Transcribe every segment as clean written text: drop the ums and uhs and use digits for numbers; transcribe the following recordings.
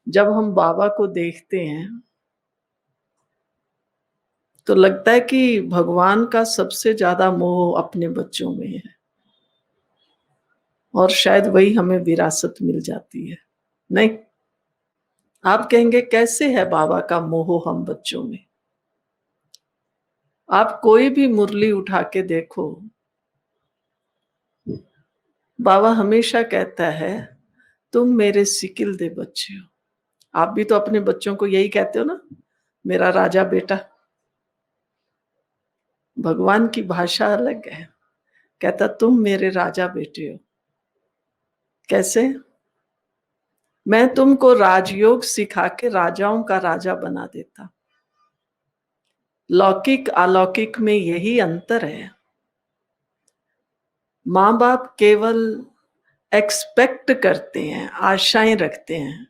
जब हम बाबा को देखते हैं, तो लगता है कि भगवान का सबसे ज़्यादा मोह अपने बच्चों में है और शायद वही हमें विरासत मिल जाती है, नहीं? आप कहेंगे कैसे है बाबा का मोह हम बच्चों में? आप कोई भी मुरली उठा के देखो, बाबा हमेशा कहता है, तुम मेरे सिकिल दे बच्चे हो। आप भी तो अपने बच्चों को यही कहते हो ना, मेरा राजा बेटा। भगवान की भाषा अलग है, कहता तुम मेरे राजा बेटे हो। कैसे? मैं तुमको राजयोग सिखा के राजाओं का राजा बना देता। लौकिक अलौकिक में यही अंतर है। माँ बाप केवल एक्सपेक्ट करते हैं, आशाएं रखते हैं,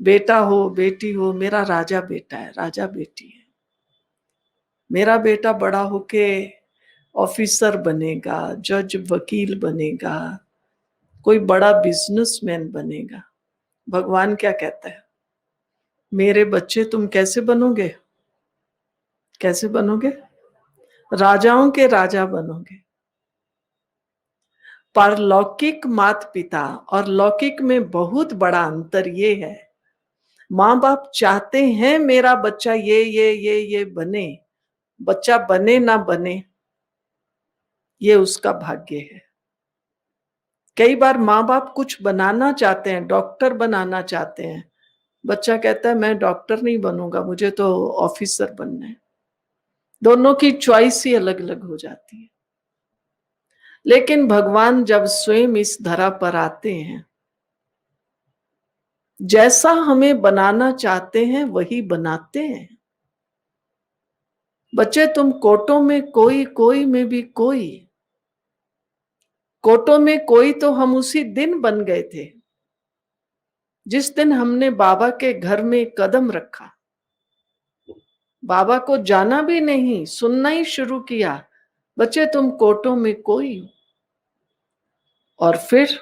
बेटा हो बेटी हो, मेरा राजा बेटा है, राजा बेटी है, मेरा बेटा बड़ा होके ऑफिसर बनेगा, जज वकील बनेगा, कोई बड़ा बिजनेसमैन बनेगा। भगवान क्या कहता है, मेरे बच्चे तुम कैसे बनोगे? कैसे बनोगे? राजाओं के राजा बनोगे। पारलौकिक माता पिता और लौकिक में बहुत बड़ा अंतर ये है, माँ बाप चाहते हैं मेरा बच्चा ये बने, बच्चा बने ना बने ये उसका भाग्य है। कई बार माँ बाप कुछ बनाना चाहते हैं, डॉक्टर बनाना चाहते हैं, बच्चा कहता है मैं डॉक्टर नहीं बनूंगा, मुझे तो ऑफिसर बनना है। दोनों की चॉइस ही अलग अलग हो जाती है। लेकिन भगवान जब स्वयं इस धरा पर आते हैं, जैसा हमें बनाना चाहते हैं वही बनाते हैं। बच्चे तुम कोटों में कोई, कोई में भी कोई। कोटों में कोई तो हम उसी दिन बन गए थे जिस दिन हमने बाबा के घर में कदम रखा। बाबा को जाना भी नहीं, सुनना ही शुरू किया, बच्चे तुम कोटों में कोई हो। और फिर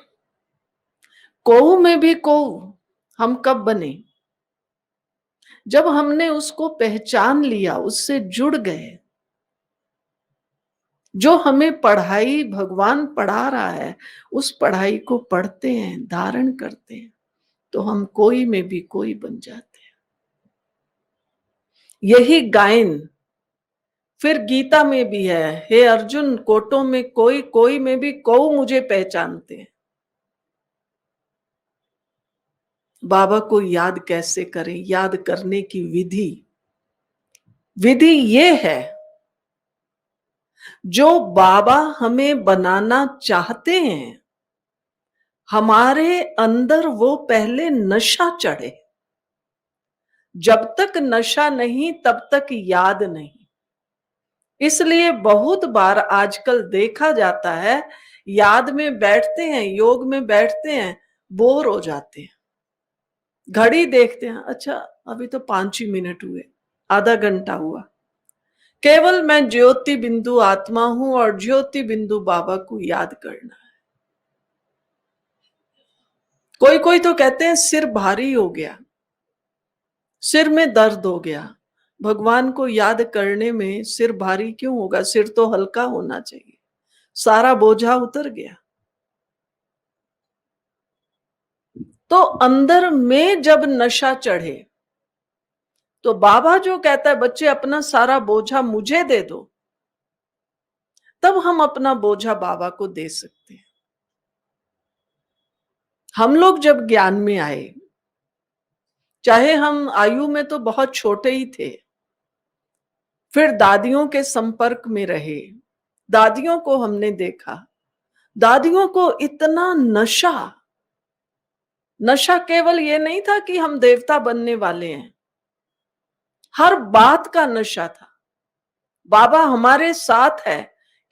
कोऊ में भी कोऊ हम कब बने? जब हमने उसको पहचान लिया, उससे जुड़ गए। जो हमें पढ़ाई भगवान पढ़ा रहा है, उस पढ़ाई को पढ़ते हैं, धारण करते हैं, तो हम कोई में भी कोई बन जाते हैं। यही गायन फिर गीता में भी है, हे अर्जुन कोटों में कोई, कोई में भी कोऊ मुझे पहचानते हैं। बाबा को याद कैसे करें? याद करने की विधि, विधि ये है, जो बाबा हमें बनाना चाहते हैं, हमारे अंदर वो पहले नशा चढ़े। जब तक नशा नहीं तब तक याद नहीं। इसलिए बहुत बार आजकल देखा जाता है, याद में बैठते हैं, योग में बैठते हैं, बोर हो जाते हैं, घड़ी देखते हैं, अच्छा अभी तो 5 ही मिनट हुए, आधा घंटा हुआ। केवल मैं ज्योति बिंदु आत्मा हूं और ज्योति बिंदु बाबा को याद करना है। कोई कोई तो कहते हैं सिर भारी हो गया, सिर में दर्द हो गया। भगवान को याद करने में सिर भारी क्यों होगा? सिर तो हल्का होना चाहिए, सारा बोझा उतर गया। तो अंदर में जब नशा चढ़े, तो बाबा जो कहता है बच्चे अपना सारा बोझा मुझे दे दो, तब हम अपना बोझा बाबा को दे सकते हैं। हम लोग जब ज्ञान में आए, चाहे हम आयु में तो बहुत छोटे ही थे, फिर दादियों के संपर्क में रहे, दादियों को हमने देखा, दादियों को इतना नशा, नशा केवल ये नहीं था कि हम देवता बनने वाले हैं, हर बात का नशा था। बाबा हमारे साथ है,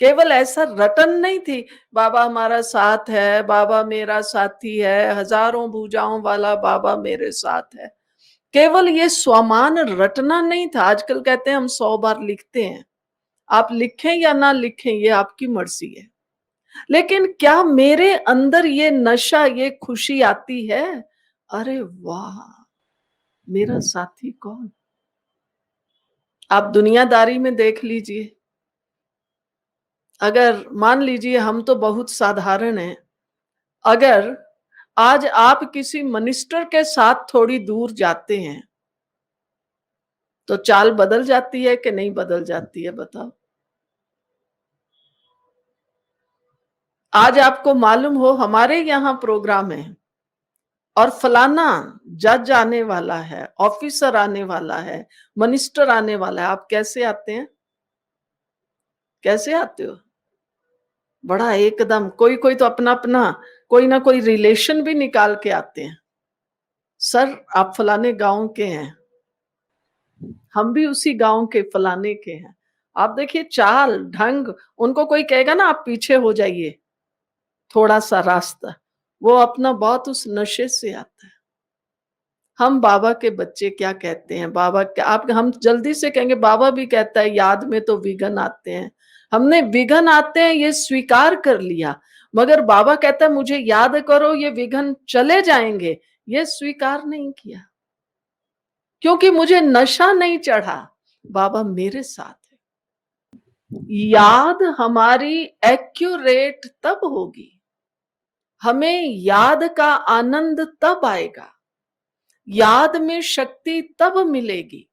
केवल ऐसा रटन नहीं थी, बाबा हमारा साथ है, बाबा मेरा साथी है, हजारों भुजाओं वाला बाबा मेरे साथ है। केवल ये स्वमान रटना नहीं था। आजकल कहते हैं हम 100 बार लिखते हैं, आप लिखें या ना लिखें ये आपकी मर्जी है, लेकिन क्या मेरे अंदर ये नशा, ये खुशी आती है? अरे वाह! मेरा साथी कौन? आप दुनियादारी में देख लीजिए। अगर मान लीजिए हम तो बहुत साधारण हैं, अगर आज आप किसी मिनिस्टर के साथ थोड़ी दूर जाते हैं, तो चाल बदल जाती है कि नहीं बदल जाती है बताओ? आज आपको मालूम हो हमारे यहाँ प्रोग्राम है और फलाना जज आने वाला है, ऑफिसर आने वाला है, मिनिस्टर आने वाला है, आप कैसे आते हैं? कैसे आते हो? बड़ा एकदम कोई-कोई तो अपना-अपना कोई ना कोई रिलेशन भी निकाल के आते हैं। सर आप फलाने गाँव के हैं, हम भी उसी गाँव के फलाने के हैं। आप देखिए चाल, ढंग, उनको कोई कहेगा ना आप पीछे हो जाइए, थोड़ा-सा रास्ता, वो अपना बहुत उस नशे से आता है। हम बाबा के बच्चे क्या कहते हैं, बाबा क्या आप हम जल्दी से कहेंगे बाबा भी कहता है याद में तो विघ्न आते हैं। हमने विघ्न आते हैं ये स्वीकार कर लिया, मगर बाबा कहता है मुझे याद करो ये विघ्न चले जाएँगे, ये स्वीकार नहीं किया। क्योंकि मुझे नशा नहीं चढ़ा, बाबा मेरे साथ है। याद हमारी एक्यूरेट तब होगी, हमें याद का आनंद तब आएगा, याद में शक्ति तब मिलेगी,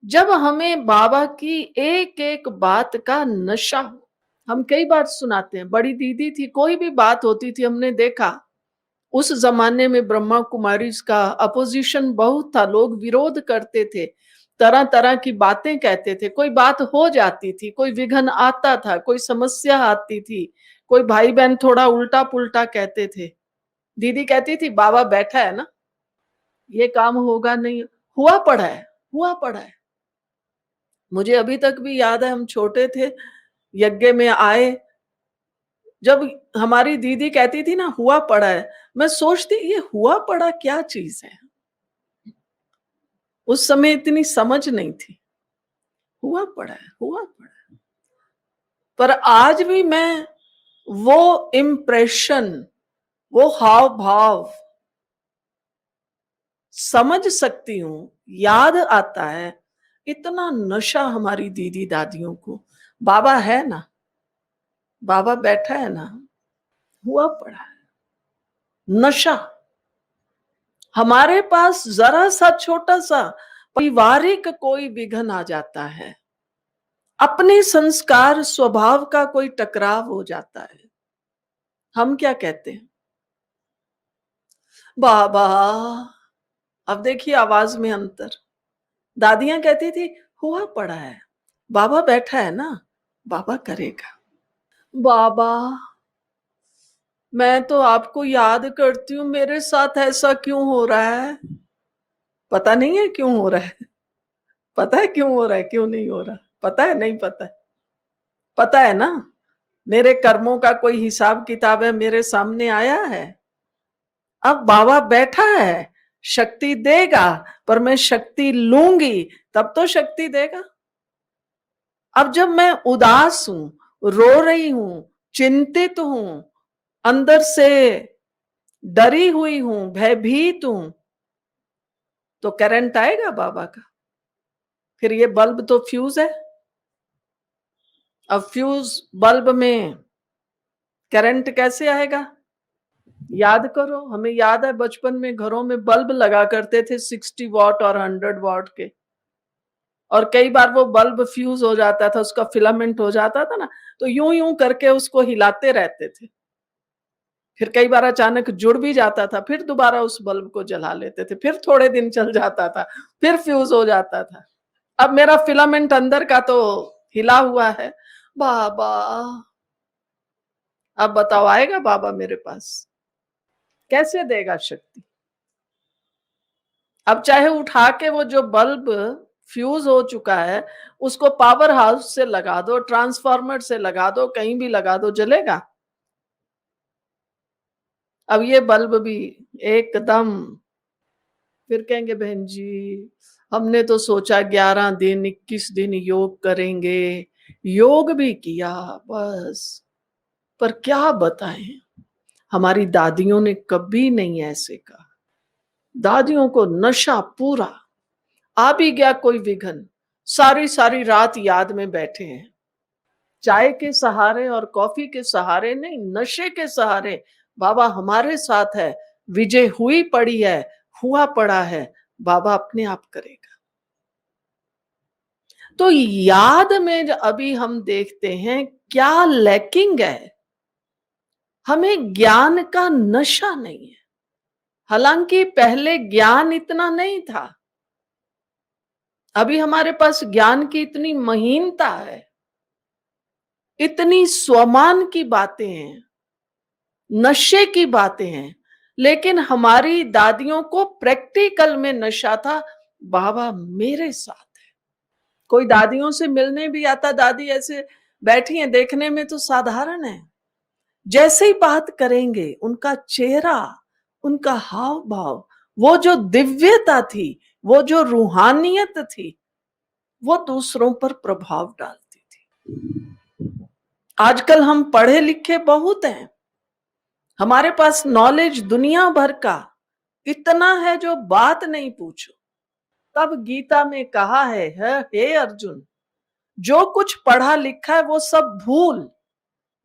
जब हमें बाबा की एक-एक बात का नशा हो। हम कई बार सुनाते हैं, बड़ी दीदी थी, कोई भी बात होती थी हमने देखा, उस ज़माने में ब्रह्मा कुमारीज़ का अपोज़िशन बहुत था, लोग विरोध करते थे, तरह-तरह की बातें कहते थे, कोई बात हो जाती थी, कोई विघ्न आता था, कोई समस्या आती थी, कोई भाई-बहन थोड़ा उल्टा-पुल्टा कहते थे। दीदी कहती थी, "बाबा बैठा है ना, ये काम होगा नहीं।" हुआ पड़ा है, हुआ पड़ा है। मुझे अभी तक भी याद है हम छोटे थे, यज्ञ में आए, जब हमारी दीदी कहती थी ना हुआ पड़ा है, मैं सोचती ये हुआ पड़ा क्या चीज़ है? उस समय इतनी समझ नहीं थी। हुआ पड़ा है, हुआ पड़ा है। पर आज भी मैं वो इम्प्रेशन, वो हाव-भाव समझ सकती हूँ, याद आता है, इतना नशा हमारी दीदी-दादियों को। बाबा है ना, बाबा बैठा है ना, हुआ पड़ा है। नशा हमारे पास जरा-सा छोटा-सा पारिवारिक कोई विघ्न आ जाता है, अपने संस्कार स्वभाव का कोई टकराव हो जाता है, हम क्या कहते हैं? बाबा, अब देखिए आवाज में अंतर। दादियां कहती थी हुआ पड़ा है, बाबा बैठा है ना, बाबा करेगा। बाबा, मैं तो आपको याद करती हूँ, मेरे साथ ऐसा क्यों हो रहा है? पता नहीं है क्यों हो रहा है? पता है क्यों हो रहा है, क्यों नहीं हो रहा? पता है, नहीं पता है? पता है ना? मेरे कर्मों का कोई हिसाब किताब है, मेरे सामने आया है। अब बाबा बैठा है, शक्ति देगा, पर मैं शक्ति लूंगी तब तो शक्ति देगा। अब जब मैं उदास हूं, रो रही हूं, चिंतित हूं, अंदर से डरी हुई हूं, भयभीत हूं, तो करंट आएगा बाबा का। फिर ये बल्ब तो फ्यूज है, अब फ्यूज बल्ब में करंट कैसे आएगा? याद करो, हमें याद है बचपन में घरों में बल्ब लगा करते थे 60 वॉट और 100 वॉट के, और कई बार वो बल्ब फ्यूज हो जाता था, उसका फिलामेंट हो जाता था ना, तो यूं यूं करके उसको हिलाते रहते थे। फिर कई बार अचानक जुड़ भी जाता था, फिर दोबारा उस बल्ब को जला लेते थे, फिर थोड़े दिन चल जाता था, फिर फ्यूज हो जाता था। अब मेरा फिलामेंट अंदर का तो हिला हुआ है। बाबा, अब बताओ आएगा बाबा मेरे पास? कैसे देगा शक्ति? अब चाहे उठा के वो जो बल्ब फ्यूज हो चुका है, उसको पावर हाउस से लगा दो, ट्रांसफार्मर से लगा दो, कहीं भी लगा दो, जलेगा? अब ये बल्ब भी एकदम, फिर कहेंगे बहन जी, हमने तो सोचा 11 दिन 21 दिन योग करेंगे, योग भी किया बस, पर क्या बताएं, हमारी दादियों ने कभी नहीं ऐसे कहा। दादियों को नशा पूरा, आ भी गया कोई विघन, सारी सारी रात याद में बैठे हैं। चाय के सहारे और कॉफी के सहारे नहीं, नशे के सहारे बाबा हमारे साथ है, विजय हुई पड़ी है, हुआ पड़ा है, बाबा अपने आप करेगा। तो याद में अभी हम देखते हैं क्या लैकिंग है, हमें ज्ञान का नशा नहीं है। हालांकि पहले ज्ञान इतना नहीं था, अभी हमारे पास ज्ञान की इतनी महीनता है, इतनी स्वमान की बातें हैं, नशे की बातें हैं, लेकिन हमारी दादियों को प्रैक्टिकल में नशा था, बाबा मेरे साथ है। कोई दादियों से मिलने भी आता, दादी ऐसे बैठी हैं, देखने में तो साधारण है, जैसे ही बात करेंगे उनका चेहरा, उनका हाव भाव, वो जो दिव्यता थी, वो जो रूहानियत थी, वो दूसरों पर प्रभाव डालती थी। आजकल हम पढ़े लिखे बहुत हैं, हमारे पास नॉलेज दुनिया भर का इतना है जो बात नहीं पूछो। तब गीता में कहा है, हे अर्जुन, जो कुछ पढ़ा लिखा है वो सब भूल,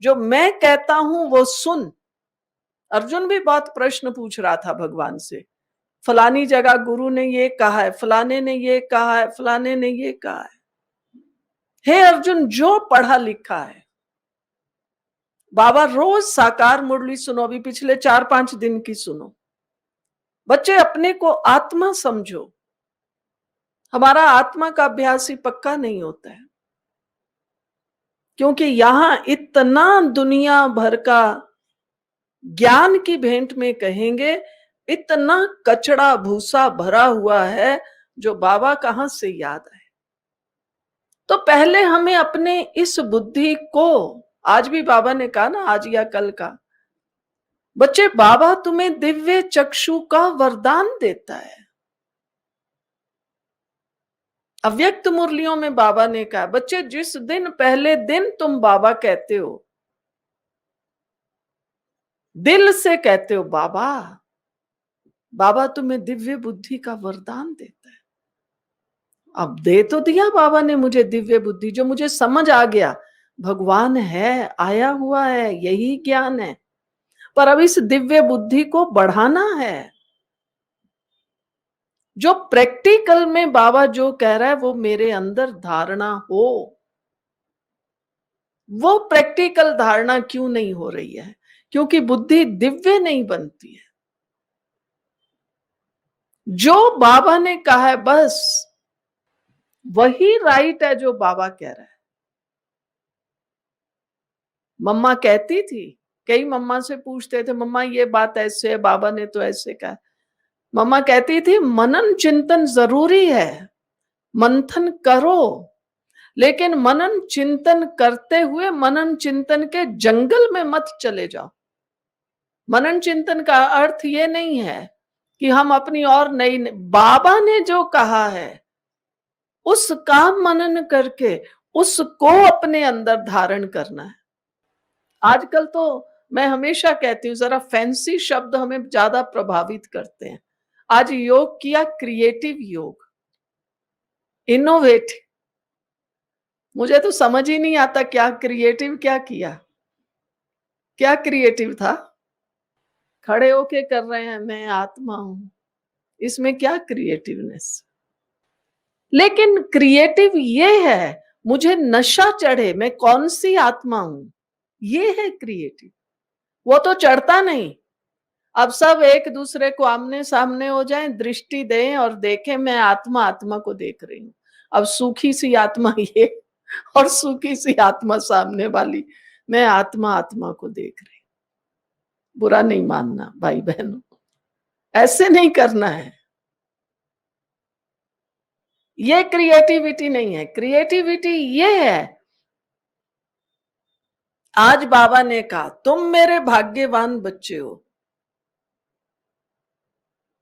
जो मैं कहता हूं वो सुन। अर्जुन भी बहुत प्रश्न पूछ रहा था भगवान से, फलानी जगह गुरु ने ये कहा है, फलाने ने ये कहा है, फलाने ने ये कहा है। हे अर्जुन, जो पढ़ा लिखा है, बाबा रोज साकार मुरली सुनो, अभी पिछले 4-5 दिन की सुनो। बच्चे अपने को आत्मा समझो, हमारा आत्मा का अभ्यास ही पक्का नहीं होता है, क्योंकि यहां इतना दुनिया भर का ज्ञान की भेंट में कहेंगे, इतना कचड़ा भूसा भरा हुआ है जो बाबा कहां से याद आए। तो पहले हमें अपने इस बुद्धि को, आज भी बाबा ने कहा ना, आज या कल का, बच्चे बाबा तुम्हें दिव्य चक्षु का वरदान देता है। अव्यक्त मुरलियों में बाबा ने कहा, बच्चे जिस दिन पहले दिन तुम बाबा कहते हो, दिल से कहते हो बाबा, बाबा तुम्हें दिव्य बुद्धि का वरदान देता है। अब दे तो दिया बाबा ने मुझे दिव्य बुद्धि, जो मुझे समझ आ गया भगवान है, आया हुआ है, यही ज्ञान है। पर अब इस दिव्य बुद्धि को बढ़ाना है। जो प्रैक्टिकल में बाबा जो कह रहा है वो मेरे अंदर धारणा हो, वो प्रैक्टिकल धारणा क्यों नहीं हो रही है? क्योंकि बुद्धि दिव्य नहीं बनती है। जो बाबा ने कहा है बस वही राइट है, जो बाबा कह रहा है। मम्मा कहती थी, कई मम्मा से पूछते थे, मम्मा ये बात ऐसे है, बाबा ने तो ऐसे कहा। मम्मा कहती थी मनन चिंतन जरूरी है, मंथन करो, लेकिन मनन चिंतन करते हुए मनन चिंतन के जंगल में मत चले जाओ। मनन चिंतन का अर्थ ये नहीं है कि हम अपनी और नई, बाबा ने जो कहा है उसका मनन करके उसको अपने अंदर धारण करना है। आजकल तो मैं हमेशा कहती हूँ, जरा फैंसी शब्द हमें ज्यादा प्रभावित करते हैं। आज योग किया क्रिएटिव योग, इनोवेटिव, मुझे तो समझ ही नहीं आता क्या क्रिएटिव क्या किया, क्या क्रिएटिव था। खड़े होके कर रहे हैं मैं आत्मा हूं, इसमें क्या क्रिएटिवनेस। लेकिन क्रिएटिव ये है मुझे नशा चढ़े, मैं कौन सी आत्मा हूं, ये है क्रिएटिव। वो तो चढ़ता नहीं। अब सब एक दूसरे को आमने सामने हो जाएं, दृष्टि दें और देखें मैं आत्मा आत्मा को देख रही हूं। अब सूखी सी आत्मा ये और सूखी सी आत्मा सामने वाली, मैं आत्मा आत्मा को देख रही। बुरा नहीं मानना भाई बहनों, ऐसे नहीं करना है। ये क्रिएटिविटी नहीं है। क्रिएटिविटी ये है, आज बाबा ने कहा तुम मेरे भाग्यवान बच्चे हो।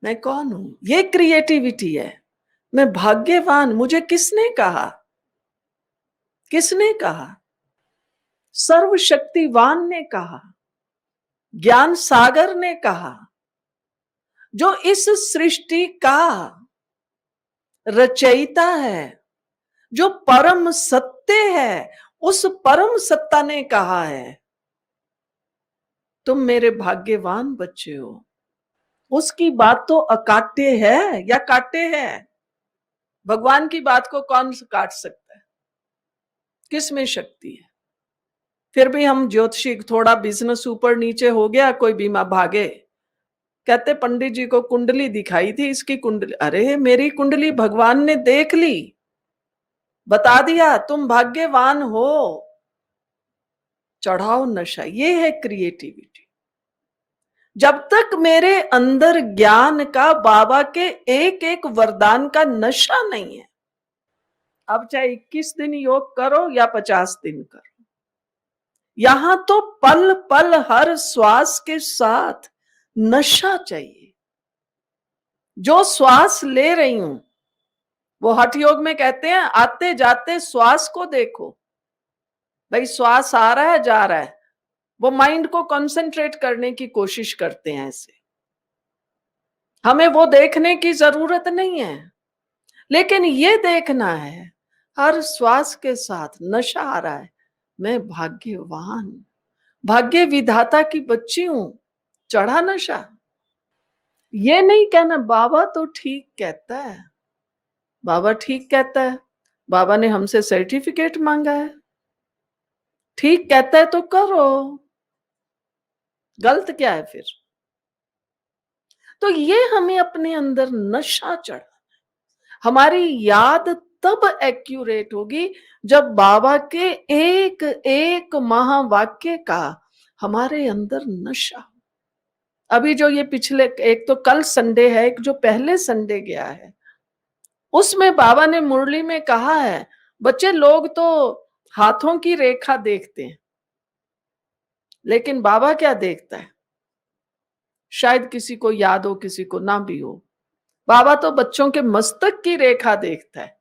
मैं कौन हूं? ये क्रिएटिविटी है। मैं भाग्यवान, मुझे किसने कहा? किसने कहा? सर्वशक्तिवान ने कहा, ज्ञान सागर ने कहा। जो इस सृष्टि का रचयिता है, जो परम सत्य है, उस परम सत्ता ने कहा है तुम मेरे भाग्यवान बच्चे हो। उसकी बात तो अकाट्य है या काट्य है? भगवान की बात को कौन काट सकता है? किस में शक्ति है? फिर भी हम ज्योतिषी, थोड़ा बिजनेस ऊपर नीचे हो गया, कोई बीमा भागे, कहते पंडित जी को कुंडली दिखाई थी, इसकी कुंडली, अरे मेरी कुंडली भगवान ने देख ली, बता दिया तुम भाग्यवान हो। चढ़ाओ नशा, ये है क्रिएटिविटी। जब तक मेरे अंदर ज्ञान का, बाबा के एक एक वरदान का नशा नहीं है, अब चाहे 21 दिन योग करो या 50 दिन करो, यहां तो पल पल हर श्वास के साथ नशा चाहिए। जो श्वास ले रही हूं, वो हठ योग में कहते हैं आते जाते श्वास को देखो। भाई श्वास आ रहा है जा रहा है, वो माइंड को कंसंट्रेट करने की कोशिश करते हैं ऐसे। हमें वो देखने की जरूरत नहीं है, लेकिन ये देखना है हर श्वास के साथ नशा आ रहा है, मैं भाग्यवान, भाग्य विधाता की बच्ची हूं, चढ़ा नशा। ये नहीं कहना बाबा तो ठीक कहता है, बाबा ठीक कहता है, बाबा ने हमसे सर्टिफिकेट मांगा है, ठीक कहता है तो करो, गलत क्या है फिर? तो ये हमें अपने अंदर नशा चढ़ा, हमारी याद तब एक्यूरेट होगी जब बाबा के एक एक महावाक्य का हमारे अंदर नशा। अभी जो ये पिछले, एक तो कल संडे है, एक जो पहले संडे गया है, उसमें बाबा ने मुरली में कहा है, बच्चे लोग तो हाथों की रेखा देखते हैं, लेकिन बाबा क्या देखता है? शायद किसी को याद हो, किसी को ना भी हो, बाबा तो बच्चों के मस्तक की रेखा देखता है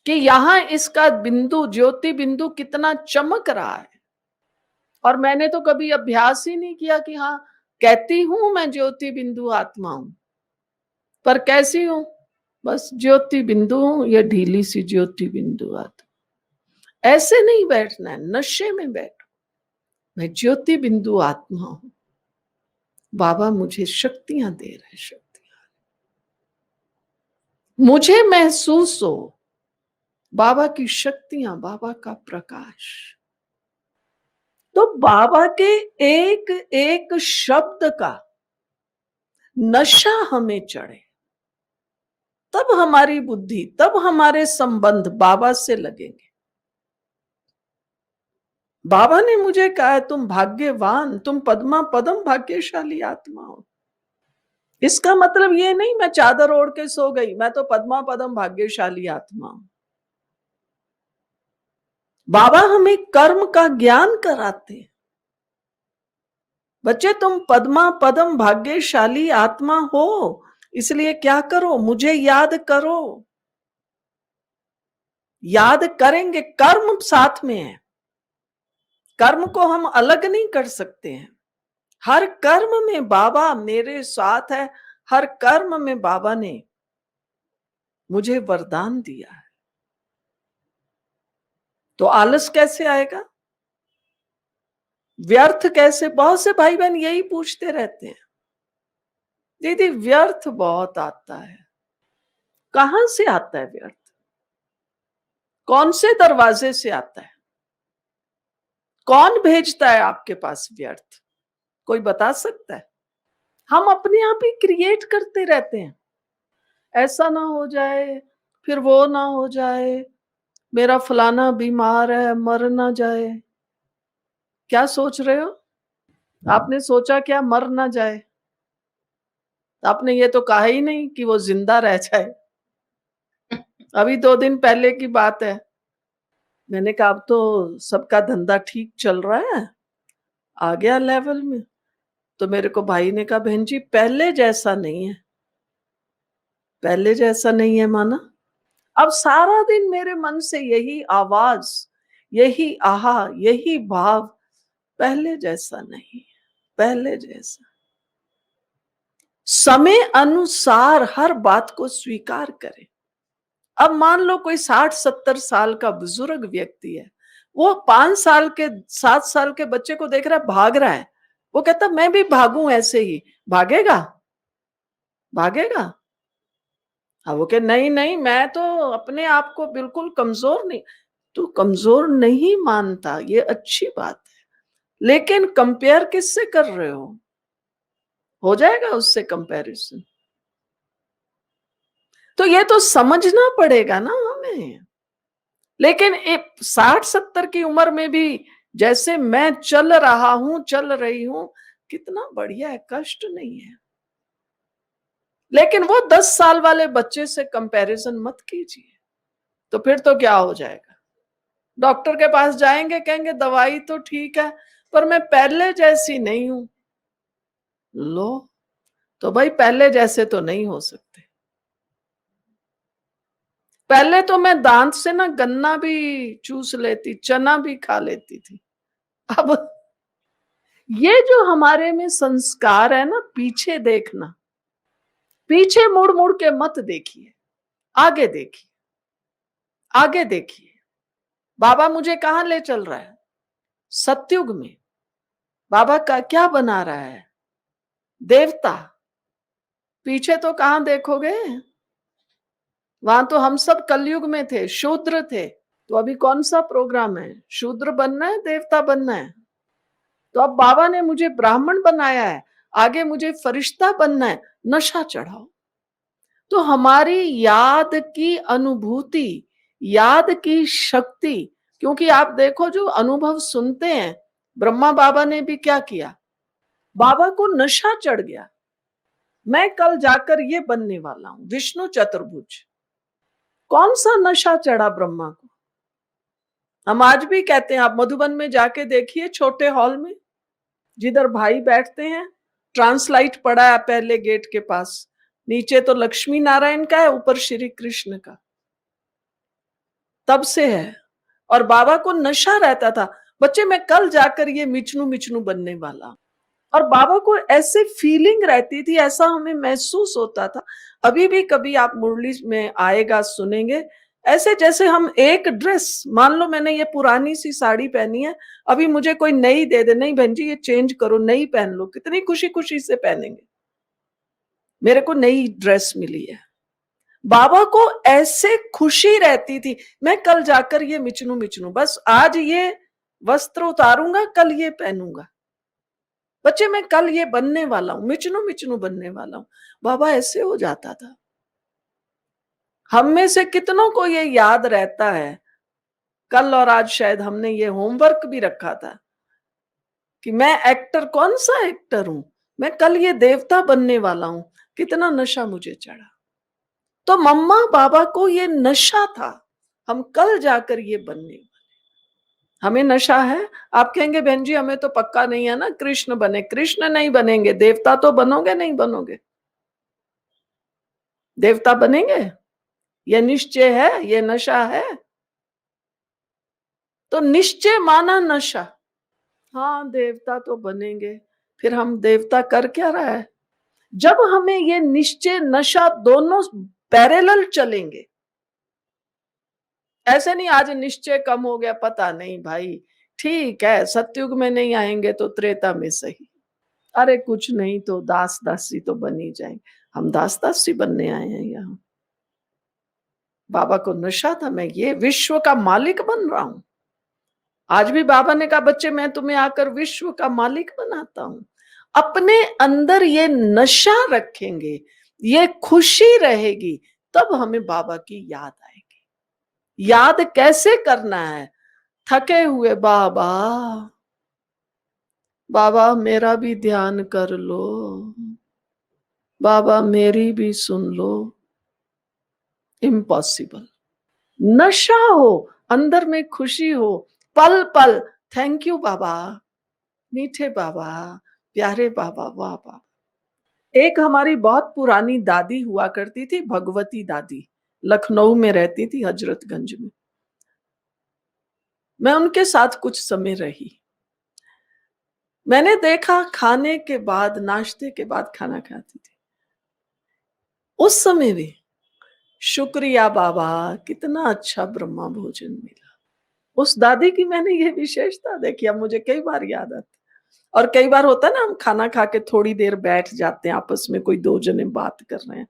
कि यहां इसका बिंदु, ज्योति बिंदु कितना चमक रहा है। और मैंने तो कभी अभ्यास ही नहीं किया कि हाँ कहती हूं मैं ज्योति बिंदु आत्मा हूं, पर कैसी हूं? बस ज्योति बिंदु हूं, ये ढीली सी ज्योति बिंदु आत्मा। ऐसे नहीं बैठना है, नशे में बैठो, मैं ज्योति बिंदु आत्मा हूं, बाबा मुझे शक्तियां दे रहे, शक्तियां मुझे महसूस हो, बाबा की शक्तियां, बाबा का प्रकाश। तो बाबा के एक एक शब्द का नशा हमें चढ़े, तब हमारी बुद्धि, तब हमारे संबंध बाबा से लगेंगे। बाबा ने मुझे कहा तुम भाग्यवान, तुम पद्मा पदम भाग्यशाली आत्मा हो। इसका मतलब ये नहीं मैं चादर ओढ़ के सो गई, मैं तो पद्मा पदम भाग्यशाली आत्मा हूं। बाबा हमें कर्म का ज्ञान कराते हैं, बच्चे तुम पद्मा पदम भाग्यशाली आत्मा हो, इसलिए क्या करो, मुझे याद करो। याद करेंगे, कर्म साथ में है, कर्म को हम अलग नहीं कर सकते हैं। हर कर्म में बाबा मेरे साथ है, हर कर्म में बाबा ने मुझे वरदान दिया है। तो आलस कैसे आएगा, व्यर्थ कैसे? बहुत से भाई बहन यही पूछते रहते हैं, दीदी व्यर्थ बहुत आता है। कहां से आता है व्यर्थ? कौन से दरवाजे से आता है? कौन भेजता है आपके पास व्यर्थ? कोई बता सकता है? हम अपने आप ही क्रिएट करते रहते हैं, ऐसा ना हो जाए, फिर वो ना हो जाए, मेरा फलाना बीमार है, मर ना जाए। क्या सोच रहे हो? आपने सोचा क्या मर ना जाए? आपने ये तो कहा ही नहीं कि वो जिंदा रह जाए। अभी 2 दिन पहले की बात है, मैंने कहा अब तो सबका धंधा ठीक चल रहा है, आ गया लेवल में। तो मेरे को भाई ने कहा बहन जी पहले जैसा नहीं है, पहले जैसा नहीं है माना। अब सारा दिन मेरे मन से यही आवाज, यही आहा, यही भाव, पहले जैसा नहीं है, पहले जैसा। समय अनुसार हर बात को स्वीकार करें। अब मान लो कोई 60-70 साल का बुजुर्ग व्यक्ति है, वो 5 साल के 7 साल के बच्चे को देख रहा है, भाग रहा है, वो कहता मैं भी भागूं ऐसे ही, भागेगा? भागेगा? हाँ, वो कहे नहीं नहीं, मैं तो अपने आप को बिल्कुल कमजोर नहीं। तू कमजोर नहीं मानता, ये अच्छी बात है, लेकिन कंपेयर किससे कर रहे हो जाएगा उससे कंपैरिजन। तो ये तो समझना पड़ेगा ना हमें। लेकिन 60-70 की उम्र में भी जैसे मैं चल रहा हूं, चल रही हूं, कितना बढ़िया है, कष्ट नहीं है। लेकिन वो 10 साल वाले बच्चे से कंपैरिजन मत कीजिए, तो फिर तो क्या हो जाएगा। डॉक्टर के पास जाएंगे, कहेंगे दवाई तो ठीक है, पर मैं पहले जैसी नहीं हूं। लो, तो भाई पहले जैसे तो नहीं हो सकते। पहले तो मैं दांत से ना गन्ना भी चूस लेती, चना भी खा लेती थी। अब ये जो हमारे में संस्कार है ना, पीछे देखना, पीछे मुड़ मुड़ के मत देखिए, आगे देखिए, आगे देखिए। बाबा मुझे कहां ले चल रहा है? सतयुग में। बाबा का क्या बना रहा है? देवता। पीछे तो कहां देखोगे? वहां तो हम सब कलयुग में थे, शूद्र थे। तो अभी कौन सा प्रोग्राम है? शूद्र बनना है, देवता बनना है? तो अब बाबा ने मुझे ब्राह्मण बनाया है, आगे मुझे फरिश्ता बनना है, नशा चढ़ाओ। तो हमारी याद की अनुभूति, याद की शक्ति, क्योंकि आप देखो जो अनुभव सुनते हैं, ब्रह्मा बाबा ने भी क्या किया, बाबा को नशा चढ़ गया, मैं कल जाकर ये बनने वाला हूं, विष्णु चतुर्भुज। कौन सा नशा चढ़ा ब्रह्मा को? हम आज भी कहते हैं, आप मधुबन में जाके देखिए, छोटे हॉल में जिधर भाई बैठते हैं, ट्रांसलाइट पड़ा है पहले गेट के पास, नीचे तो लक्ष्मी नारायण का है, ऊपर श्री कृष्ण का, तब से है। और बाबा को नशा रहता था, बच्चे मैं कल जाकर ये मिचनू मिचनू बनने वाला। और बाबा को ऐसे फीलिंग रहती थी, ऐसा हमें महसूस होता था। अभी भी कभी आप मुरली में आएगा, सुनेंगे, ऐसे जैसे हम एक ड्रेस, मान लो मैंने ये पुरानी सी साड़ी पहनी है, अभी मुझे कोई नई दे दे, नहीं बहन जी ये चेंज करो, नई पहन लो, कितनी खुशी खुशी से पहनेंगे, मेरे को नई ड्रेस मिली है। बाबा को ऐसे खुशी रहती थी, मैं कल जाकर ये मिचनू मिचनू, बस आज ये वस्त्र उतारूंगा, कल ये पहनूंगा, बच्चे मैं कल ये बनने वाला हूं, मिचनू मिचनू बनने वाला हूं। बाबा ऐसे हो जाता था। हम में से कितनों को ये याद रहता है, कल और आज शायद हमने ये होमवर्क भी रखा था कि मैं एक्टर, कौन सा एक्टर हूं, मैं कल ये देवता बनने वाला हूं, कितना नशा मुझे चढ़ा। तो मम्मा बाबा को ये नशा था, हम कल जाकर ये बनने, हमें नशा है। आप कहेंगे बहन जी हमें तो पक्का नहीं है ना कृष्ण बने, कृष्ण नहीं बनेंगे, देवता तो बनोगे नहीं बनोगे? देवता बनेंगे, ये निश्चय है, ये नशा है। तो निश्चय माना नशा। हाँ देवता तो बनेंगे, फिर हम देवता कर क्या रहा है? जब हमें ये निश्चय नशा दोनों पैरेलल चलेंगे, ऐसे नहीं आज निश्चय कम हो गया, पता नहीं भाई, ठीक है सतयुग में नहीं आएंगे तो त्रेता में सही, अरे कुछ नहीं तो दास दासी तो बन ही जाएंगे। हम दास दासी बनने आए हैं यहाँ? बाबा को नशा था मैं ये विश्व का मालिक बन रहा हूं। आज भी बाबा ने कहा बच्चे मैं तुम्हें आकर विश्व का मालिक बनाता हूं। अपने अंदर ये नशा रखेंगे, ये खुशी रहेगी, तब हमें बाबा की याद आएगी। याद कैसे करना है? थके हुए बाबा, बाबा मेरा भी ध्यान कर लो, बाबा मेरी भी सुन लो। इम्पॉसिबल। नशा हो, अंदर में खुशी हो, पल पल थैंक यू बाबा, मीठे बाबा, प्यारे बाबा, वाह बाबा। एक हमारी बहुत पुरानी दादी हुआ करती थी, भगवती दादी, लखनऊ में रहती थी, हजरतगंज में। मैं उनके साथ कुछ समय रही। मैंने देखा खाने के बाद, नाश्ते के बाद खाना खाती थी, उस समय भी शुक्रिया बाबा, कितना अच्छा ब्रह्मा भोजन मिला। उस दादी की मैंने ये विशेषता देखी, अब मुझे कई बार याद आता। और कई बार होता है ना, हम खाना खा के थोड़ी देर बैठ जाते हैं आपस में, कोई दो जने बात कर रहे हैं।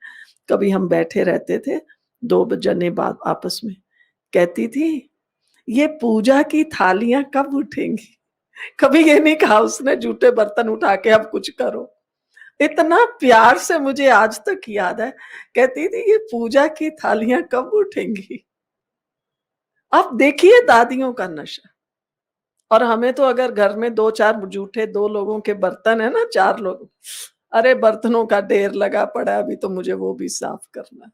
कभी हम बैठे रहते थे, दो जने बात आपस में, कहती थी ये पूजा की थालियां कब उठेंगी। कभी ये नहीं कहा उसने जूठे बर्तन उठा के अब कुछ करो। इतना प्यार से मुझे आज तक याद है, कहती थी ये पूजा की थालियां कब उठेंगी। अब देखिए दादियों का नशा। और हमें तो अगर घर में दो चार जूठे, दो लोगों के बर्तन है ना, चार लोग, अरे बर्तनों का ढेर लगा पड़ा है, अभी तो मुझे वो भी साफ करना है।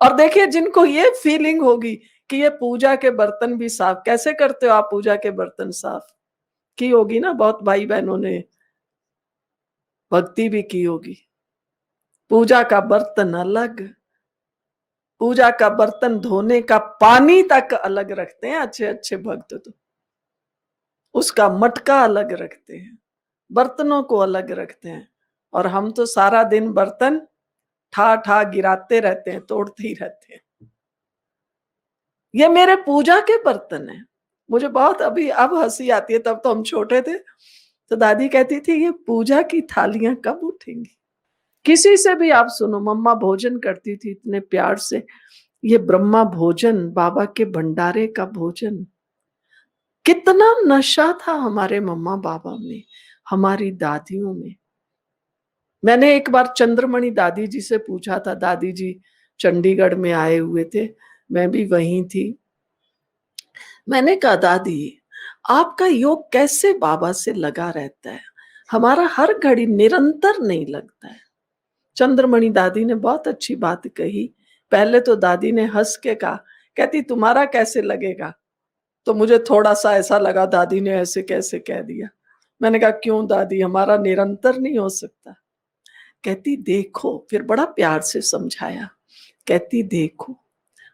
और देखिए जिनको ये फीलिंग होगी कि ये पूजा के बर्तन भी साफ कैसे करते हो आप, पूजा के बर्तन साफ की होगी ना, बहुत भाई बहनों ने भक्ति भी की होगी। पूजा का बर्तन अलग, पूजा का बर्तन धोने का पानी तक अलग रखते हैं अच्छे अच्छे भक्त तो, उसका मटका अलग रखते हैं, बर्तनों को अलग रखते हैं। और हम तो सारा दिन बर्तन ठा ठा गिराते रहते हैं, तोड़ते ही रहते हैं। ये मेरे पूजा के बर्तन है। मुझे बहुत अभी अब हंसी आती है, तब तो हम छोटे थे तो दादी कहती थी ये पूजा की थालियां कब उठेंगी। किसी से भी आप सुनो, मम्मा भोजन करती थी इतने प्यार से, ये ब्रह्मा भोजन, बाबा के भंडारे का भोजन, कितना नशा था हमारे मम्मा बाबा में, हमारी दादियों में। मैंने एक बार चंद्रमणि दादी जी से पूछा था, दादी जी चंडीगढ़ में आए हुए थे, मैं भी वहीं थी। मैंने कहा दादी आपका योग कैसे बाबा से लगा रहता है, हमारा हर घड़ी निरंतर नहीं लगता है। चंद्रमणि दादी ने बहुत अच्छी बात कही। पहले तो दादी ने हंस के कहा, कहती तुम्हारा कैसे लगेगा। तो मुझे थोड़ा सा ऐसा लगा दादी ने ऐसे कैसे कह दिया। मैंने कहा क्यों दादी, हमारा निरंतर नहीं हो सकता। कहती देखो, फिर बड़ा प्यार से समझाया, कहती देखो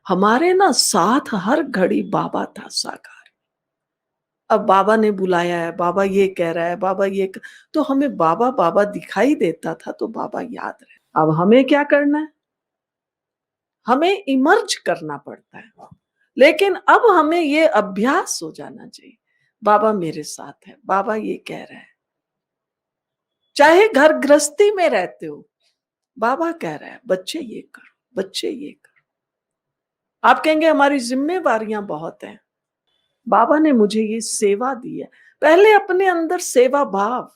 हमारे ना साथ हर घड़ी बाबा था साकार। अब बाबा ने बुलाया है, बाबा ये कह रहा है, बाबा ये तो हमें बाबा बाबा दिखाई देता था, तो बाबा याद रहे। अब हमें क्या करना है, हमें इमर्ज करना पड़ता है। लेकिन अब हमें ये अभ्यास हो जाना चाहिए, बाबा मेरे साथ है, बाबा ये कह रहा है। चाहे घर गृहस्थी में रहते हो, बाबा कह रहा है बच्चे ये करो, बच्चे ये करो। आप कहेंगे हमारी जिम्मेवारियां बहुत हैं, बाबा ने मुझे ये सेवा दी है। पहले अपने अंदर सेवा भाव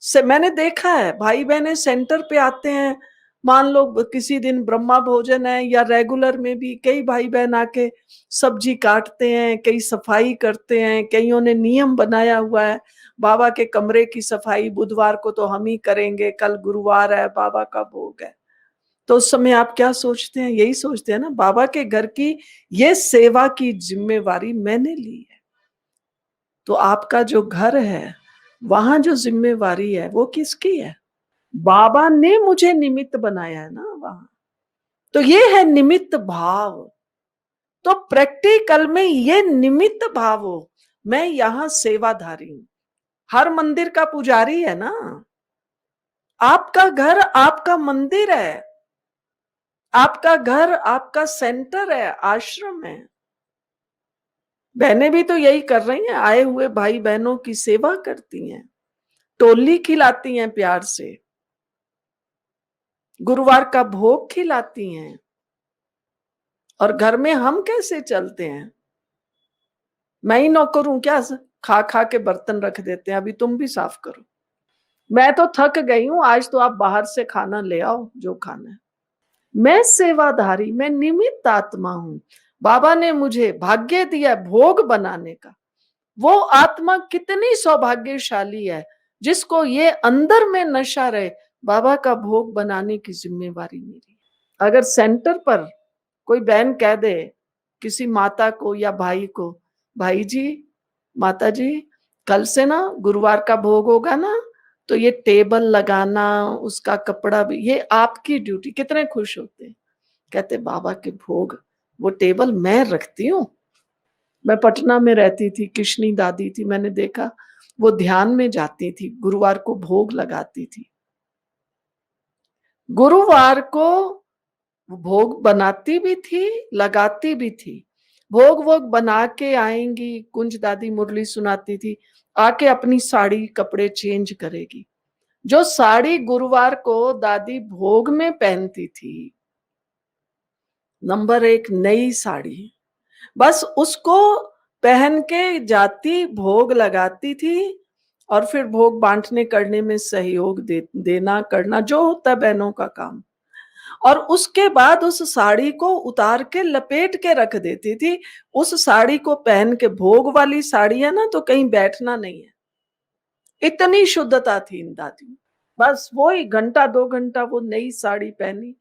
से, मैंने देखा है भाई बहने सेंटर पे आते हैं, मान लो किसी दिन ब्रह्मा भोजन है या रेगुलर में भी कई भाई बहन आके सब्जी काटते हैं, कई सफाई करते हैं, कईयों ने नियम बनाया हुआ है बाबा के कमरे की सफाई बुधवार को तो हम ही करेंगे, कल गुरुवार है, बाबा का भोग है। तो उस समय आप क्या सोचते हैं, यही सोचते हैं ना, बाबा के घर की ये सेवा की जिम्मेवारी मैंने ली है। तो आपका जो घर है, वहां जो जिम्मेवारी है वो किसकी है, बाबा ने मुझे निमित्त बनाया है ना वहां। तो ये है निमित्त भाव। तो प्रैक्टिकल में ये निमित्त भाव हो, मैं यहां सेवाधारी हूं, हर मंदिर का पुजारी है ना। आपका घर आपका मंदिर है, आपका घर आपका सेंटर है, आश्रम है। बहनें भी तो यही कर रही हैं, आए हुए भाई बहनों की सेवा करती हैं, टोली खिलाती हैं प्यार से, गुरुवार का भोग खिलाती हैं। और घर में हम कैसे चलते हैं, मैं ही नौकर हूं क्या, खा खा के बर्तन रख देते हैं, अभी तुम भी साफ करो, मैं तो थक गई हूं, आज तो आप बाहर से खाना ले आओ जो खाना है। मैं सेवाधारी, मैं निमित्त आत्मा हूं। बाबा ने मुझे भाग्य दिया भोग बनाने का। वो आत्मा कितनी सौभाग्यशाली है जिसको ये अंदर में नशा रहे, बाबा का भोग बनाने की जिम्मेवारी मेरी। अगर सेंटर पर कोई बहन कह दे किसी माता को या भाई को, भाई जी माता जी कल से ना गुरुवार का भोग होगा ना, तो ये टेबल लगाना, उसका कपड़ा भी, ये आपकी ड्यूटी। कितने खुश होते हैं, कहते बाबा के भोग, वो टेबल मैं रखती हूँ। मैं पटना में रहती थी, कृष्णी दादी थी, मैंने देखा वो ध्यान में जाती थी, गुरुवार को भोग लगाती थी। गुरुवार को भोग बनाती भी थी, लगाती भी थी। भोग वोग बना के आएंगी, कुंज दादी मुरली सुनाती थी, आके अपनी साड़ी कपड़े चेंज करेगी। जो साड़ी गुरुवार को दादी भोग में पहनती थी, नंबर 1 नई साड़ी, बस उसको पहन के जाती, भोग लगाती थी और फिर भोग बांटने करने में सहयोग देना करना जो होता है बहनों का काम। और उसके बाद उस साड़ी को उतार के लपेट के रख देती थी। उस साड़ी को पहन के, भोग वाली साड़ी है ना, तो कहीं बैठना नहीं है। इतनी शुद्धता थी इन दादी। बस वही घंटा 2 घंटा वो नई साड़ी पहनी,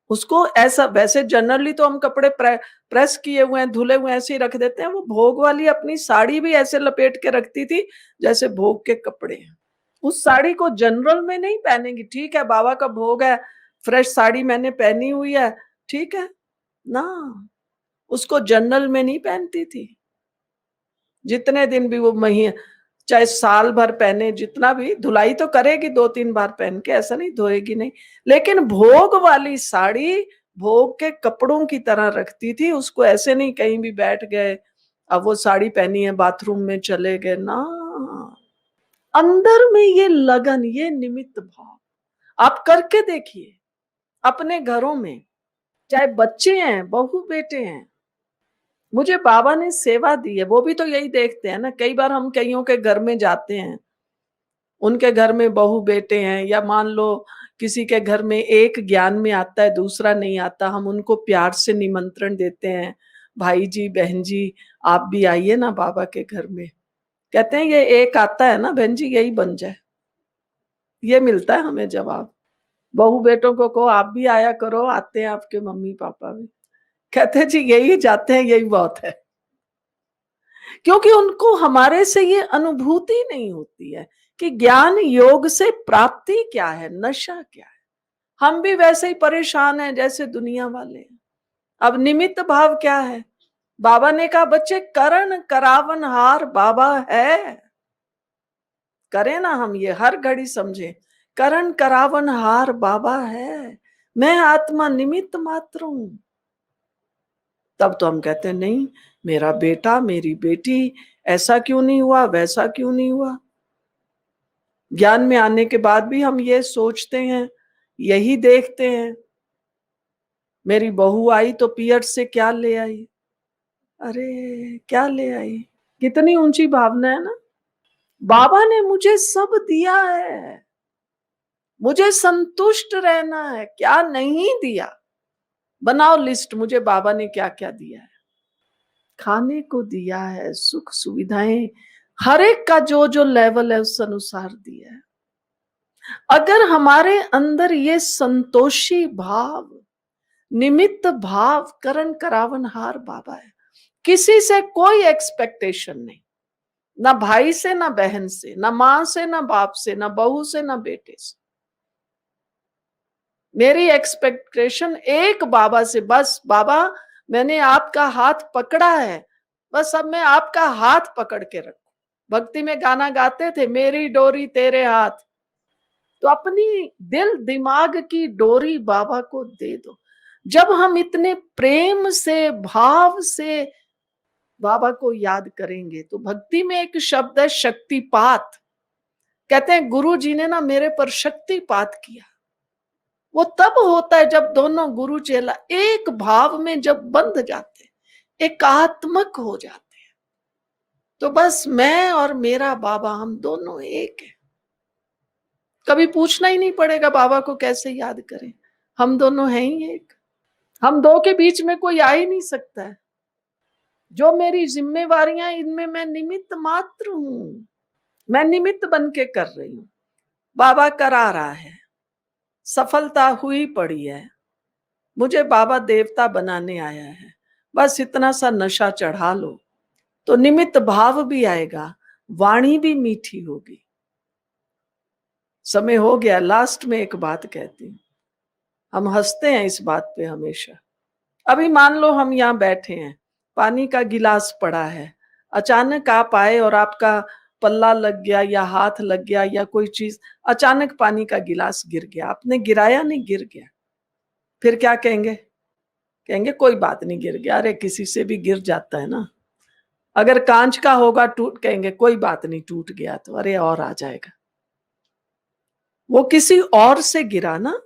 उसको ऐसा, वैसे जनरली तो हम कपड़े प्रेस किए हुए हैं, धुले हुए ऐसे ही रख देते हैं। वो भोग वाली अपनी साड़ी भी ऐसे लपेट के रखती थी जैसे भोग के कपड़े हैं। उस साड़ी को जनरल में नहीं पहनेंगी, ठीक है बाबा का भोग है, फ्रेश साड़ी मैंने पहनी हुई है, ठीक है ना, उसको जनरल में नहीं पहनती थी। जितने दिन भी वो महीने, चाहे साल भर पहने, जितना भी, धुलाई तो करेगी 2-3 बार पहन के, ऐसा नहीं धोएगी नहीं, लेकिन भोग वाली साड़ी भोग के कपड़ों की तरह रखती थी उसको। ऐसे नहीं कहीं भी बैठ गए, अब वो साड़ी पहनी है बाथरूम में चले गए ना। अंदर में ये लगन, ये निमित्त भाव आप करके देखिए अपने घरों में, चाहे बच्चे हैं, बहू बेटे हैं। मुझे बाबा ने सेवा दी है, वो भी तो यही देखते हैं ना। कई बार हम कईयों के घर में जाते हैं, उनके घर में बहू बेटे हैं, या मान लो किसी के घर में एक ज्ञान में आता है, दूसरा नहीं आता, हम उनको प्यार से निमंत्रण देते हैं, भाई जी बहन जी आप भी आइए ना बाबा के घर में। कहते हैं ये एक आता है ना बहन जी, यही बन जाए। ये मिलता है हमें जवाब। बहू बेटों को कहो आप भी आया करो, आते हैं आपके मम्मी पापा भी, कहते हैं जी यही जाते हैं, यही बहुत है। क्योंकि उनको हमारे से ये अनुभूति नहीं होती है कि ज्ञान योग से प्राप्ति क्या है, नशा क्या है। हम भी वैसे ही परेशान हैं जैसे दुनिया वाले। अब निमित्त भाव क्या है? बाबा ने कहा बच्चे करण करावनहार बाबा है। करें ना हम ये हर घड़ी समझे, करण करावनहार बाबा है, मैं आत्मा निमित्त मात्र हूं। तब तो हम कहते हैं नहीं, मेरा बेटा मेरी बेटी ऐसा क्यों नहीं हुआ, वैसा क्यों नहीं हुआ। ज्ञान में आने के बाद भी हम ये सोचते हैं, यही देखते हैं। मेरी बहू आई तो पियर्स से क्या ले आई, अरे क्या ले आई, कितनी ऊंची भावना है ना। बाबा ने मुझे सब दिया है, मुझे संतुष्ट रहना है, क्या नहीं दिया। बनाओ लिस्ट, मुझे बाबा ने क्या क्या दिया है। खाने को दिया है, सुख सुविधाएं हर एक का जो जो लेवल है उस अनुसार दिया है। अगर हमारे अंदर ये संतोषी भाव, निमित्त भाव, करण करावनहार बाबा है, किसी से कोई एक्सपेक्टेशन नहीं, ना भाई से, ना बहन से, ना मां से, ना बाप से, ना बहू से, ना बेटे से। मेरी एक्सपेक्टेशन एक बाबा से, बस बाबा मैंने आपका हाथ पकड़ा है, बस अब मैं आपका हाथ पकड़ के रखूं। भक्ति में गाना गाते थे, मेरी डोरी तेरे हाथ। तो अपनी दिल दिमाग की डोरी बाबा को दे दो। जब हम इतने प्रेम से, भाव से बाबा को याद करेंगे, तो भक्ति में एक शब्द है शक्तिपात। कहते हैं गुरु जी ने ना मेरे पर शक्तिपात किया। वो तब होता है जब दोनों गुरु चेला एक भाव में जब बंध जाते हैं, एकात्मक हो जाते हैं। तो बस मैं और मेरा बाबा, हम दोनों एक हैं। कभी पूछना ही नहीं पड़ेगा बाबा को कैसे याद करें, हम दोनों हैं ही एक। हम दो के बीच में कोई आ ही नहीं सकता है। जो मेरी जिम्मेवारियां, इनमें मैं निमित्त मात्र हूं, मैं निमित्त बन के कर रही हूं। बाबा करा रहा है, सफलता हुई पड़ी है, मुझे बाबा देवता बनाने आया है, बस इतना सा नशा चढ़ा लो तो निमित्त भाव भी आएगा, वाणी भी मीठी होगी। समय हो गया, लास्ट में एक बात कहती हूं, हम हंसते हैं इस बात पे हमेशा। अभी मान लो हम यहाँ बैठे हैं, पानी का गिलास पड़ा है, अचानक आप आए और आपका पल्ला लग गया या हाथ लग गया या कोई चीज, अचानक पानी का गिलास गिर गया, आपने गिराया नहीं, गिर गया। फिर क्या कहेंगे? कहेंगे कोई बात नहीं, गिर गया, अरे किसी से भी गिर जाता है ना। अगर कांच का होगा टूट, कहेंगे कोई बात नहीं, टूट गया तो अरे और आ जाएगा। वो किसी और से गिरा ना,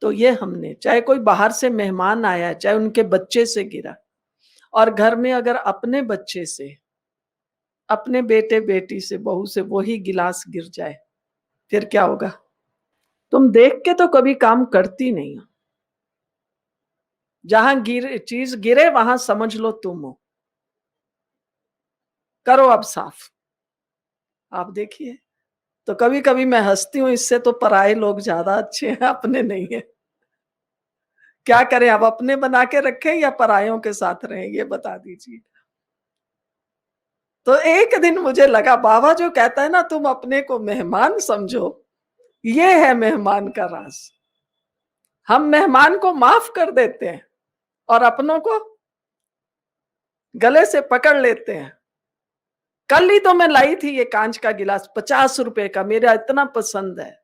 तो ये हमने, चाहे कोई बाहर से मेहमान आया, चाहे उनके बच्चे से गिरा, और घर में अगर अपने बच्चे से, अपने बेटे बेटी से, बहू से वही गिलास गिर जाए, फिर क्या होगा? तुम देख के तो कभी काम करती नहीं हो। जहां चीज गिरे वहां समझ लो तुम हो। करो अब साफ। आप देखिए, तो कभी कभी मैं हंसती हूँ, इससे तो पराये लोग ज्यादा अच्छे हैं, अपने नहीं है। क्या करें अब, अपने बना के रखें या परायों के साथ रहें, ये बता दीजिए। तो एक दिन मुझे लगा, बाबा जो कहता है ना तुम अपने को मेहमान समझो, ये है मेहमान का राज। हम मेहमान को माफ कर देते हैं और अपनों को गले से पकड़ लेते हैं। कल ही तो मैं लाई थी ये कांच का गिलास, 50 रुपए का, मेरा इतना पसंद है,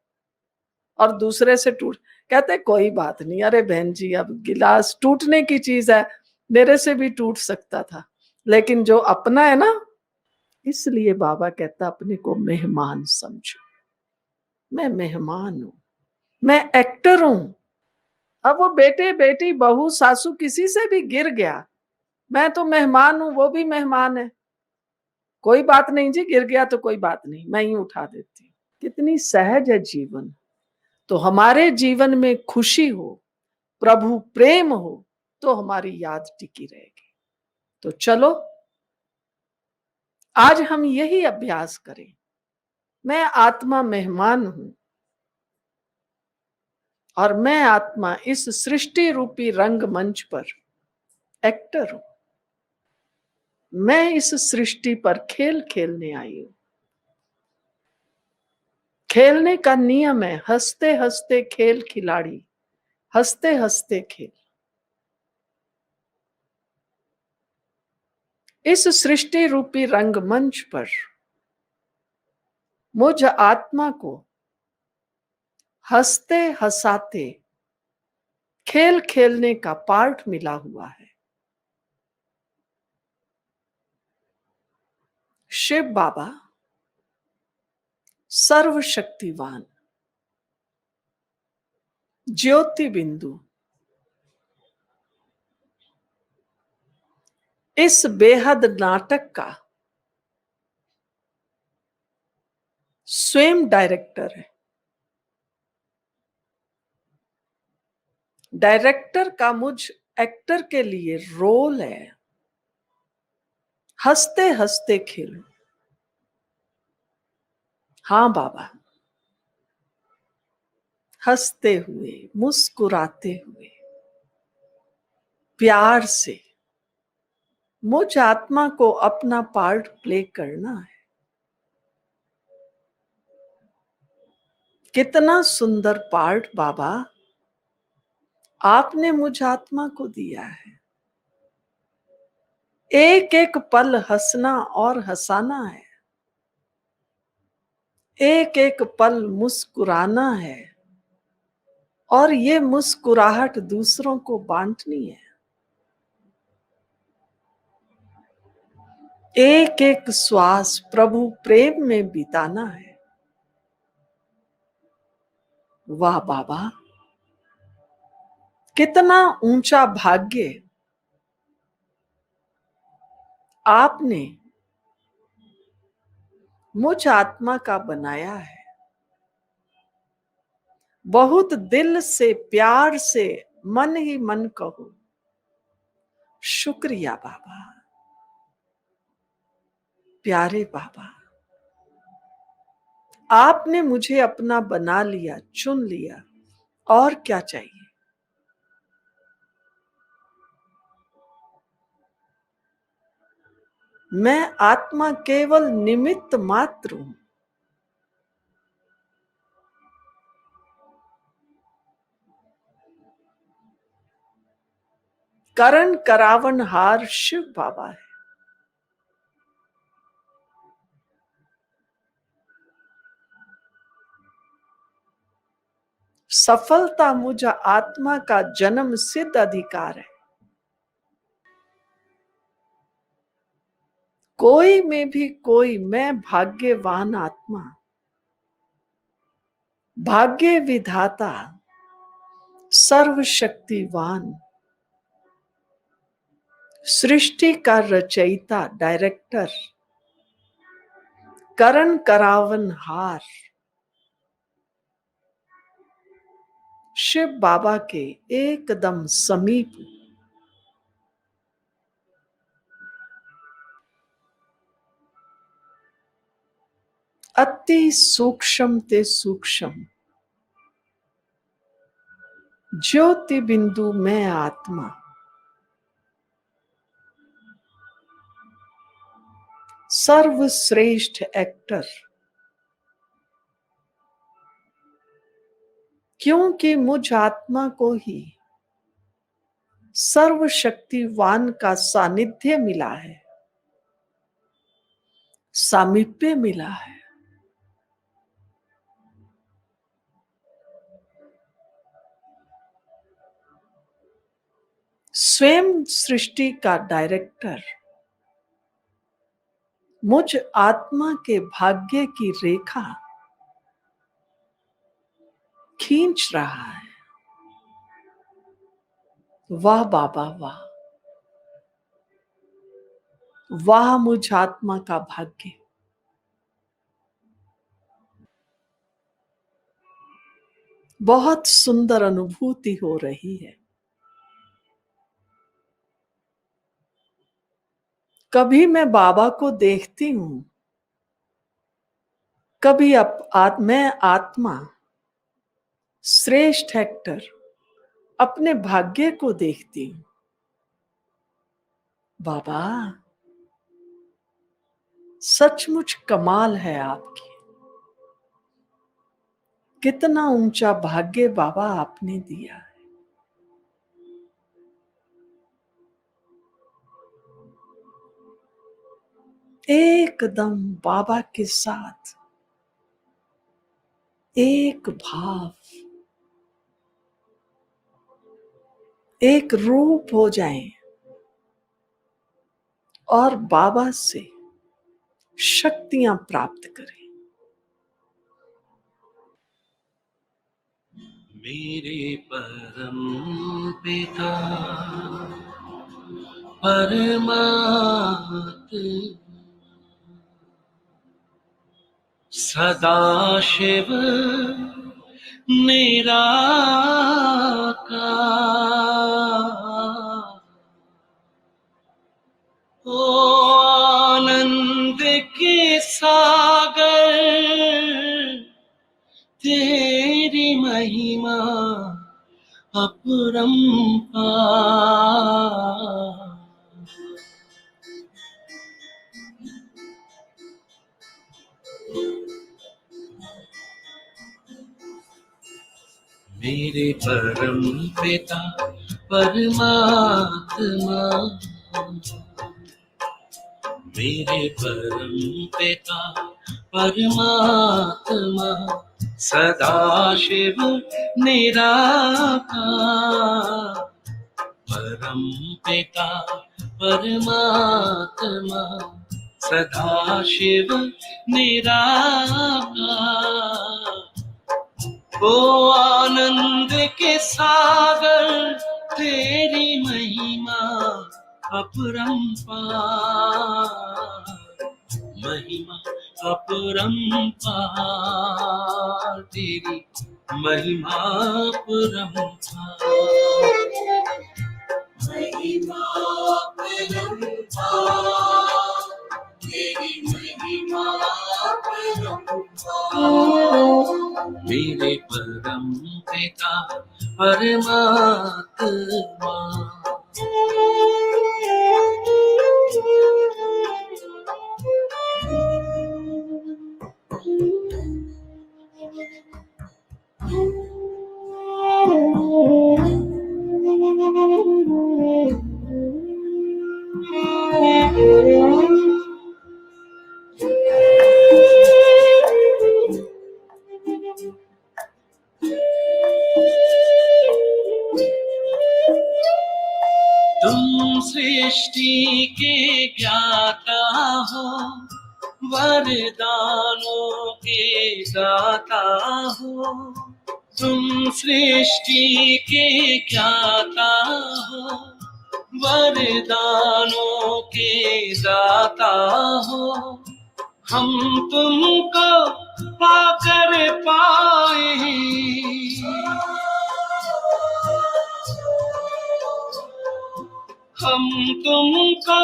और दूसरे से टूट, कहते कोई बात नहीं, अरे बहन जी अब गिलास टूटने की चीज है, मेरे से भी टूट सकता था, लेकिन जो अपना है ना, इसलिए बाबा कहता अपने को मेहमान समझो। मैं मेहमान हूं, मैं एक्टर हूं। अब वो बेटे बेटी बहू सासू किसी से भी गिर गया, मैं तो मेहमान हूं, वो भी मेहमान है। कोई बात नहीं जी, गिर गया तो कोई बात नहीं, मैं ही उठा देती हूँ। कितनी सहज है जीवन। तो हमारे जीवन में खुशी हो, प्रभु प्रेम हो, तो हमारी याद टिकी रहेगी। तो चलो आज हम यही अभ्यास करें। मैं आत्मा मेहमान हूं, और मैं आत्मा इस सृष्टि रूपी रंगमंच पर एक्टर हूं। मैं इस सृष्टि पर खेल खेलने आई हूं। खेलने का नियम है, हंसते हंसते खेल खिलाड़ी, हंसते हंसते खेल। इस सृष्टि रूपी रंगमंच पर मुझ आत्मा को हंसते हंसाते खेल खेलने का पार्ट मिला हुआ है। शिव बाबा सर्वशक्तिवान, ज्योति बिंदु, इस बेहद नाटक का स्वयं डायरेक्टर है। डायरेक्टर का मुझ एक्टर के लिए रोल है हंसते हंसते खेलो। हाँ बाबा, हंसते हुए, मुस्कुराते हुए, प्यार से मुझ आत्मा को अपना पार्ट प्ले करना है। कितना सुंदर पार्ट बाबा आपने मुझ आत्मा को दिया है। एक एक पल हंसना और हंसाना है, एक एक पल मुस्कुराना है, और ये मुस्कुराहट दूसरों को बांटनी है। एक एक श्वास प्रभु प्रेम में बिताना है। वाह बाबा, कितना ऊंचा भाग्य आपने मुझ आत्मा का बनाया है। बहुत दिल से, प्यार से, मन ही मन कहो शुक्रिया बाबा। प्यारे बाबा, आपने मुझे अपना बना लिया, चुन लिया, और क्या चाहिए। मैं आत्मा केवल निमित्त मात्र हूं। करण करावन हार शिव बाबा है। सफलता मुझ आत्मा का जन्म सिद्ध अधिकार है। कोई में भी कोई मैं भाग्यवान आत्मा, भाग्य विधाता, सर्वशक्तिवान, सृष्टि का रचयिता, डायरेक्टर, करण करावनहार, शिव बाबा के एकदम समीप, अति सूक्ष्म ते सूक्ष्म ज्योति बिंदु में आत्मा, सर्वश्रेष्ठ एक्टर, क्योंकि मुझ आत्मा को ही सर्वशक्तिवान का सानिध्य मिला है, सामीप्य मिला है। स्वयं सृष्टि का डायरेक्टर मुझ आत्मा के भाग्य की रेखा खींच रहा है। वाह बाबा वाह, वाह मुझ आत्मा का भाग्य। बहुत सुंदर अनुभूति हो रही है। कभी मैं बाबा को देखती हूं, कभी मैं आत्मा श्रेष्ठ एक्टर अपने भाग्य को देखती हूं। बाबा सचमुच कमाल है आपकी, कितना ऊंचा भाग्य बाबा आपने दिया है। एकदम बाबा के साथ एक भाव, एक रूप हो जाएं और बाबा से शक्तियां प्राप्त करें। मेरे परम पिता परमात्मा सदाशिव निराकार, ओ आनंद के सागर तेरी महिमा अपरंपार। मेरे परम पिता परमात्मा, मेरे परम पिता परमात्मा सदाशिव निराकार, परम पिता परमात्मा सदाशिव निराकार, ओ आनंद के सागर तेरी महिमा अपरंपार, महिमा अपरंपार, तेरी महिमा अपरंपार, महिमा अपरंपार, तेरी महिमा अपरंपार। मेरे परम पिता परमात्मा, सृष्टि के ज्ञाता हो, वरदानों के दाता हो। तुम सृष्टि के ज्ञाता हो, वरदानों के दाता हो। हम तुमको पाकर पाए, हम तुमको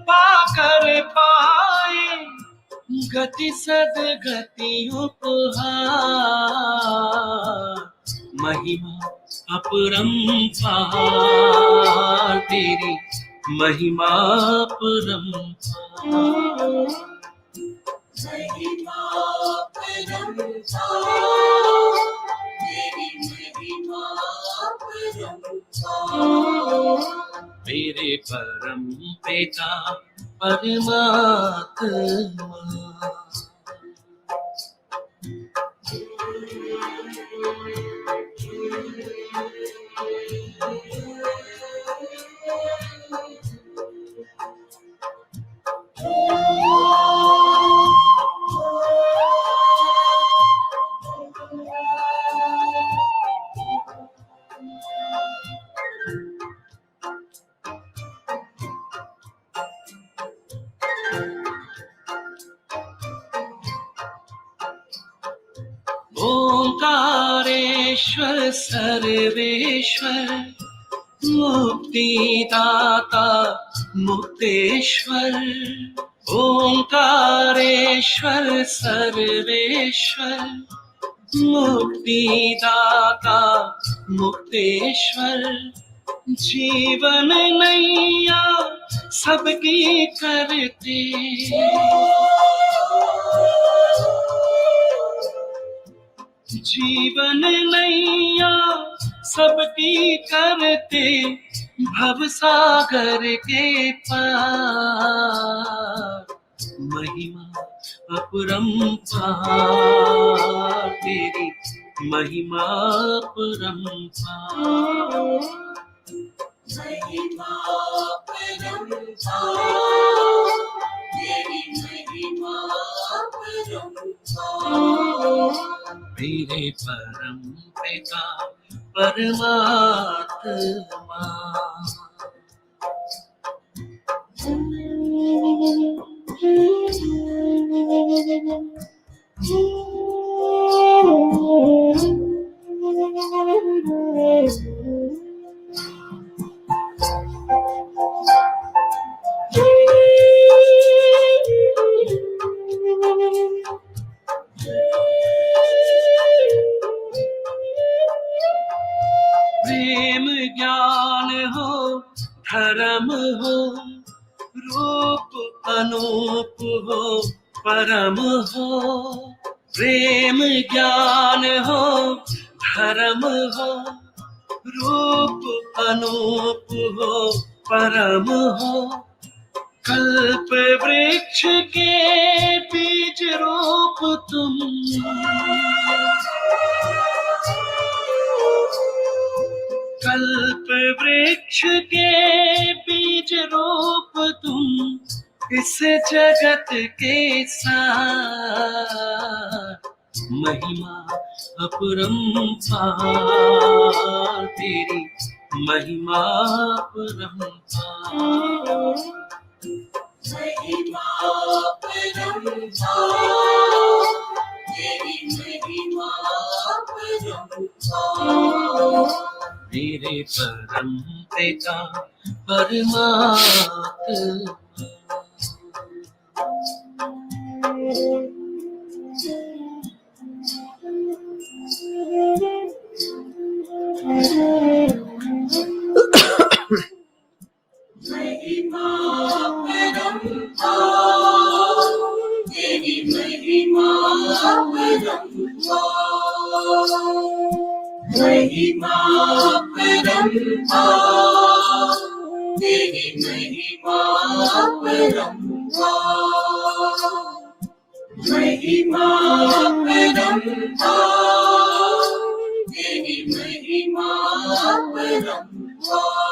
पाकर पाए, गति सदगति उपहार। महिमा अपरंपार तेरी, महिमा अपरंपार। महिमा परंपार, तेरी महिमा परंपार। मेरे परम पिता परमात्मा, ओंकारेश्वर सर्वेश्वर, मुक्तिदाता मुक्तेश्वर। ओंकारेश्वर सर्वेश्वर, मुक्तिदाता मुक्तेश्वर। जीवन नैया सबकी करते, जीवन नैया सबकी करते, भवसागर के पार। महिमा अपरंपार तेरी, महिमा अपरंपार। महिमा परंपार, तेरी महिमा परंपार। मेरे परम पिता परमात्मा, प्रेम ज्ञान हो, धर्म हो, रूप अनूप हो, परम हो। प्रेम ज्ञान हो, धर्म हो, रूप अनूप हो, परम हो। कल्प वृक्ष के बीज रूप तुम, कल्प वृक्ष के बीज रूप तुम। इस जगत के साथ महिमा अपरंपार तेरी, महिमा अपरंपार। महिमा परंपार, तेरी महिमा परंपार। मेरे परम पिता परमात्मा, महिमा परंपार, तेरी महिमा परंपार। महिमा परंपार, तेरी महिमा परंपार। महिमा परंपार, तेरी महिमा परंपार।